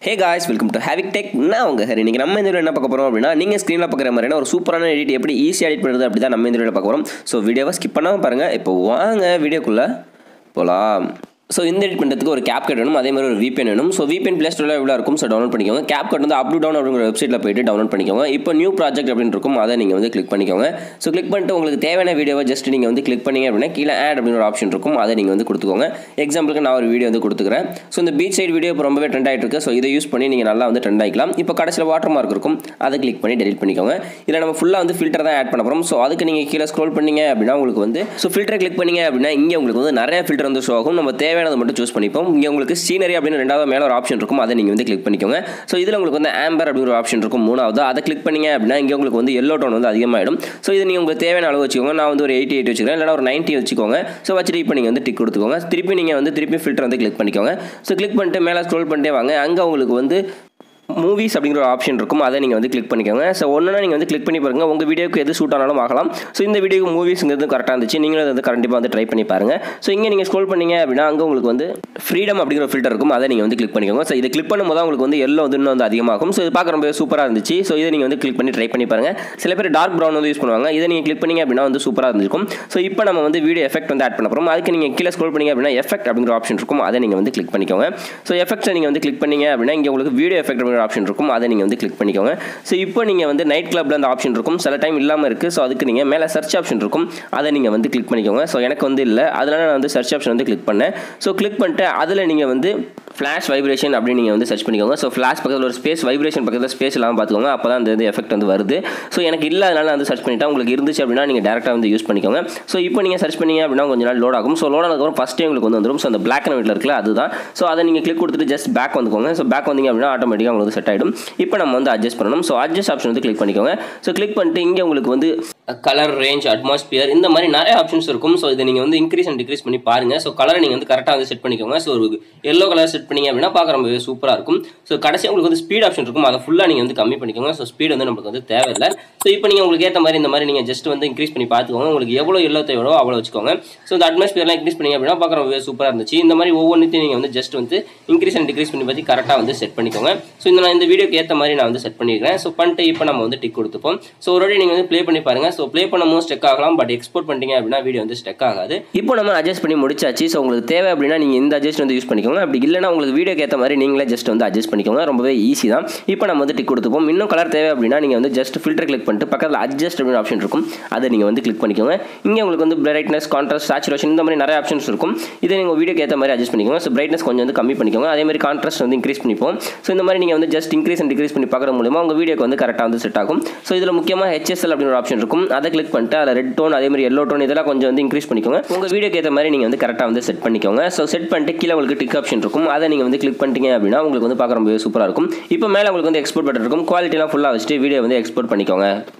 Hey guys, welcome to Havik Tech. நான் உங்க ஹரி. இன்னைக்கு நம்ம இந்த வீடியோல என்ன பார்க்க போறோம் அப்படினா நீங்க ஸ்கிரீன்ல பார்க்குற மாதிரியான ஒரு சூப்பரான எடிட் எப்படி ஈஸியா எடிட் பண்றது அப்படி தான் நம்ம இந்த வீடியோல பார்க்க போறோம். சோ வீடியோவை ஸ்கிப் பண்ணாம பாருங்க. இப்போ வாங்க வீடியோக்குள்ள போலாம். So இந்த எடிட் பண்றதுக்கு ஒரு CapCut வேணும், அதே மாதிரி ஒரு VPN வேணும். So VPN Play Store ல அவைலபிளா இருக்கும். So டவுன்லோட் பண்ணிக்கோங்க. CapCut வந்து up to down அப்படிங்கற வெப்சைட்ல போய்ட்டு டவுன்லோட் பண்ணிக்கோங்க. இப்போ நியூ ப்ராஜெக்ட் அப்படினு இருக்கும். அதை நீங்க வந்து கிளிக் பண்ணிக்கோங்க. So கிளிக் பண்ணிட்டு உங்களுக்கு தேவையான வீடியோவை ஜஸ்ட் நீங்க வந்து கிளிக் பண்ணீங்க அப்படினா கீழ ஆட் அப்படிங்கற ஒரு ஆப்ஷன் இருக்கும். அதை நீங்க வந்து கொடுத்துக்கோங்க. எக்ஸாம்பிளுக்கு நான் ஒரு வீடியோ வந்து கொடுத்துக்கிறேன். So இந்த பீச் சைடு வீடியோ இப்போ ரொம்பவே ட்ரெண்ட் ஆயிட்டு இருக்கு. So இதை யூஸ் பண்ணி நீங்க நல்லா வந்து ட்ரெண்ட் ஆயிக்கலாம். இப்போ கடைசில வாட்டர் மார்க் இருக்கும். அதை கிளிக் பண்ணி டெலீட் பண்ணிக்கோங்க. இல்ல நம்ம ஃபுல்லா வந்து ஃபில்டர் தான் ஆட் பண்ணப் போறோம். So அதுக்கு நீங்க கீழ ஸ்க்ரோல் பண்ணீங்க அப்படினா உங்களுக்கு வந்து ஃபில்டர் கிளிக் பண்ணீங்க அப்படினா இங்க உங்களுக்கு வந்து நிறைய ஃபில்டர் வந்து ஷோ ஆகும். நம்ம தேவையானதை மட்டும் சூஸ் பண்ணி இங்க உங்களுக்கு சீனரி அப்படின ரெண்டாவது மேல ஒரு ஆப்ஷன் இருக்கும். அதை நீங்க வந்து கிளிக் பண்ணிக்கோங்க. சோ இதுல உங்களுக்கு வந்து ஆம்பர் அப்படிங்கற ஒரு ஆப்ஷன் இருக்கும் மூணாவது. அதை கிளிக் பண்ணீங்க அப்படினா இங்க உங்களுக்கு வந்து yellow tone வந்து அதிகமாயிடும். சோ இது நீங்க உங்களுக்கு தேவையான அளவு வச்சுக்கோங்க. நான் வந்து ஒரு 88 வச்சுக்கிறேன், இல்லனா ஒரு 90 வச்சுக்கோங்க. சோ வச்சிட்டு இப்போ நீங்க வந்து டிக் கொடுத்துக்கோங்க. திருப்பி நீங்க வந்து ஃபில்டர் வந்து கிளிக் பண்ணிக்கோங்க. சோ கிளிக் பண்ணிட்டு மேல ஸ்க்ரோல் பண்ணிட்டே வாங்க. அங்க உங்களுக்கு வந்து மூவிஸ் அப்படிங்கிற ஒரு ஆப்ஷன் இருக்கும். அதை நீங்கள் வந்து கிளிக் பண்ணிக்கோங்க. ஸோ ஒன்றுனா நீங்கள் வந்து கிளிக் பண்ணி பாருங்கள். உங்கள் வீடியோக்கு எது சூட் ஆனாலும் ஆகலாம். ஸோ இந்த வீடியோக்கு மூவிஸ்ங்கிறது கரெக்டாக இருந்துச்சு. நீங்களும் அதை வந்து கண்டிப்பாக வந்து ட்ரை பண்ணி பாருங்கள். ஸோ இங்கே நீங்கள் ஸ்க்ரோல் பண்ணீங்க அப்படின்னா அங்கே உங்களுக்கு வந்து ஃப்ரீடம் அப்படிங்கிற ஃபில்டர் இருக்கும். அதை நீங்கள் வந்து கிளிக் பண்ணிக்கோங்க. ஸோ இதை கிளிக் பண்ணும்போது உங்களுக்கு வந்து எல்லோ வந்து இன்னும் வந்து அதிகமாகும். ஸோ இது பார்க்க ரொம்ப சூப்பராக இருந்துச்சு. ஸோ இதை நீங்கள் வந்து கிளிக் பண்ணி ட்ரை பண்ணி பாருங்கள். சில பேர் டார்க் ப்ரௌன் வந்து யூஸ் பண்ணுவாங்க. இதை நீங்கள் கிளிக் பண்ணீங்க அப்படின்னா வந்து சூப்பராக இருந்திருக்கும். ஸோ இப்போ நம்ம வந்து வீடியோ எஃபெக்ட் வந்து ஆட் பண்ண போகிறோம். அதுக்கு நீங்கள் கீழே ஸ்க்ரோல் பண்ணீங்க அப்படின்னா எஃபெக்ட் அப்படிங்கிற ஆப்ஷன் இருக்கும். அதை நீங்கள் வந்து கிளிக் பண்ணிக்கோங்க. ஸோ எஃபெக்ட்ஸை நீங்கள் வந்து கிளிக் பண்ணீங்க அப்படின்னா இங்கே உங்களுக்கு வீடியோ எஃபெக்ட் அப்படிங்கிற ஆப்ஷன் இருக்கும். அதை நீங்கள் வந்து கிளிக் பண்ணிக்கோங்க. ஸோ இப்போ நீங்கள் வந்து நைட் கிளப்ல அந்த ஆப்ஷன் இருக்கும். சில டைம் இல்லாமல் இருக்குது. ஸோ அதுக்கு நீங்கள் மேலே சர்ச் ஆப்ஷன் இருக்கும். அதை நீங்கள் வந்து கிளிக் பண்ணிக்கோங்க. ஸோ எனக்கு வந்து இல்லை, அதனால நான் வந்து சர்ச் ஆப்ஷன் வந்து கிளிக் பண்ணேன். ஸோ கிளிக் பண்ணிட்டு அதில் நீங்கள் வந்து ஃப்ளாஷ் வைப்ரேஷன் அப்படின்னு நீங்கள் வந்து சர்ச் பண்ணிக்கோங்க. ஸோ ஃப்ளாஷ் பக்கத்தில் ஒரு ஸ்பேஸ், வைப்ரேஷன் பக்கத்தில் ஸ்பேஸ் இல்லாமல் பார்த்துக்கோங்க. அப்போ தான் அந்த எஃபெக்ட் வந்து வருது. ஸோ எனக்கு இல்லை, அதனால நான் வந்து சர்ச் பண்ணிட்டேன். உங்களுக்கு இருந்துச்சு அப்படின்னா நீங்கள் டேரெக்டாக வந்து யூஸ் பண்ணிக்கோங்க. ஸோ இப்போ நீங்கள் சர்ச் பண்ணீங்க அப்படின்னா கொஞ்சம் நாள் லோட் ஆகும். ஸோ லோட் ஆனதுக்கப்புறம் ஃபஸ்ட்டே உங்களுக்கு வந்து வந்துடும். ஸோ அந்த பிளாக் அண்ட் ஒயிட்ல இருக்குல்ல அதுதான். ஸோ அதை நீங்கள் கிளிக் கொடுத்துட்டு ஜஸ்ட் பேக் வந்துக்கோங்க. ஸோ பேக் வந்தீங்க அப்படின்னா ஆட்டோமேட்டிக்காக உங்களுக்கு செட் ஆகிடும். இப்போ நம்ம வந்து அட்ஜஸ்ட் பண்ணணும். ஸோ அட்ஜஸ்ட் ஆப்ஷன் வந்து கிளிக் பண்ணிக்கோங்க. ஸோ கிளிக் பண்ணிட்டு இங்கே உங்களுக்கு வந்து கலர் ரேஞ்ச், அட்மாஸ்பியர், இந்த மாதிரி நிறைய ஆப்ஷன்ஸ் இருக்கும். ஸோ இதை நீங்கள் வந்து இன்க்ரீஸ் அண்ட் டிக்ரீஸ் பண்ணி பாருங்கள். ஸோ கலரை நீங்கள் வந்து கரெக்டாக வந்து செட் பண்ணிக்கோங்க. ஸோ ஒரு எல்லோ கலர் செட் பண்ணீங்க அப்படின்னா பார்க்க ரொம்பவே சூப்பராக இருக்கும். ஸோ கடைசி உங்களுக்கு வந்து ஸ்பீட் ஆப்ஷன் இருக்கும். அதை ஃபுல்லாக நீங்கள் வந்து கம்மி பண்ணிக்கோங்க. ஸோ ஸ்பீட் வந்து நமக்கு வந்து தேவையில்லை. ஸோ இப்போ நீங்கள் உங்களுக்கு ஏற்ற மாதிரி இந்த மாதிரி நீங்கள் ஜஸ்ட் வந்து இன்க்ரீஸ் பண்ணி பார்த்துக்கோங்க. உங்களுக்கு எவ்வளோ எல்லோ தேவையோ அவ்வளோ வச்சுக்கோங்க. ஸோ இந்த அட்மாஸ்பியர்லாம் இன்க்ரீஸ் பண்ணீங்க அப்படின்னா பார்க்க ரொம்பவே சூப்பராக இருந்துச்சு. இந்த மாதிரி ஒவ்வொன்றையும் நீங்கள் வந்து ஜஸ்ட் வந்து இன்க்ரீஸ் அண்ட் டிக்ரீஸ் பண்ணி பார்த்து கரெக்டாக வந்து செட் பண்ணிக்கோங்க. ஸோ இந்த வீடியோக்கு ஏற்ற மாதிரி நான் வந்து செட் பண்ணிக்கிறேன். ஸோ பண்ணிட்டு இப்போ நம்ம வந்து டிக் கொடுத்துப்போம். ஸோ ஒரு நீங்கள் வந்து ப்ளே பண்ணி பாருங்க. ஸோ ப்ளே பண்ணும்போது ஸ்டெக் ஆகலாம், பட் எக்ஸ்போர்ட் பண்ணிட்டீங்க அப்படின்னா வீடியோ வந்து ஸ்டெக் ஆகாது. இப்போ நம்ம அட்ஜஸ்ட் பண்ணி முடிச்சாச்சு. ஸோ உங்களுக்கு தேவை அப்படின்னா நீங்கள் இந்த அட்ஜஸ்ட் வந்து யூஸ் பண்ணிக்கோங்க. அப்படி இல்லைனா உங்களுக்கு வீடியோக்கு ஏற்ற மாதிரி நீங்களே ஜஸ்ட் வந்து அட்ஜஸ்ட் பண்ணிக்கோங்க. ரொம்பவே ஈஸி தான். இப்போ நம்ம வந்து டிக் கொடுத்துப்போம். இன்னும் கலர் தேவை அப்படின்னா நீங்கள் வந்து ஜஸ்ட் ஃபில்டர் கிளிக் பண்ணிட்டு பக்கத்தில் அட்ஜஸ்ட் அப்படின்னு ஆப்ஷன் இருக்கும். அதை நீங்கள் வந்து கிளிக் பண்ணிக்கோங்க. இங்கே உங்களுக்கு வந்து பிரைட்னஸ், கான்ட்ராஸ்ட், சேச்சுரேஷன், இந்த மாதிரி நிறைய ஆப்ஷன்ஸ் இருக்கும். இதை நீங்கள் வீடியோக்கு ஏற்ற மாதிரி அட்ஜஸ்ட் பண்ணிக்கோங்க. ஸோ பிரைட்னஸ் கொஞ்சம் வந்து கம்மி பண்ணிக்கோங்க. அதே மாதிரி கான்ட்ராஸ்ட் வந்து இன்க்ரீஸ் பண்ணிப்போம். ஸோ இந்த மாதிரி நீங்கள் வந்து ஜஸ்ட் இன்க்ரீஸ் அண்ட் டிக்ரீஸ் பண்ணி பார்க்குற மூலமா உங்கள் வீடியோக்கு வந்து கரெக்டாக வந்து செட் ஆகும். ஸோ இதில் முக்கியமாக HSL அப்படின்னு ஒரு ஆப்ஷன் இருக்கும். அதை கிளிக் பண்ணிட்டு அதில் ரெட் டோன், அதே மாதிரி எல்லோ டோன் இதெல்லாம் கொஞ்சம் வந்து இன்க்ரீஸ் பண்ணிக்கோங்க. உங்கள் வீடியோக்கு ஏற்ற மாதிரி நீங்கள் வந்து கரெக்டாக வந்து செட் பண்ணிக்கோங்க. ஸோ செட் பண்ணிட்டு கீழே உங்களுக்கு டிக் ஆப்ஷன் இருக்கும். அதை நீங்கள் வந்து கிளிக் பண்ணிட்டீங்க அப்படின்னா உங்களுக்கு வந்து பார்க்க ரொம்பவே சூப்பராக இருக்கும். இப்போ மேலே உங்களுக்கு வந்து எக்ஸ்போர்ட் பட்டன் இருக்கும். குவாலிட்டிலாம் ஃபுல்லாக வச்சுட்டு வீடியோ வந்து எக்ஸ்போர்ட் பண்ணிக்கோங்க.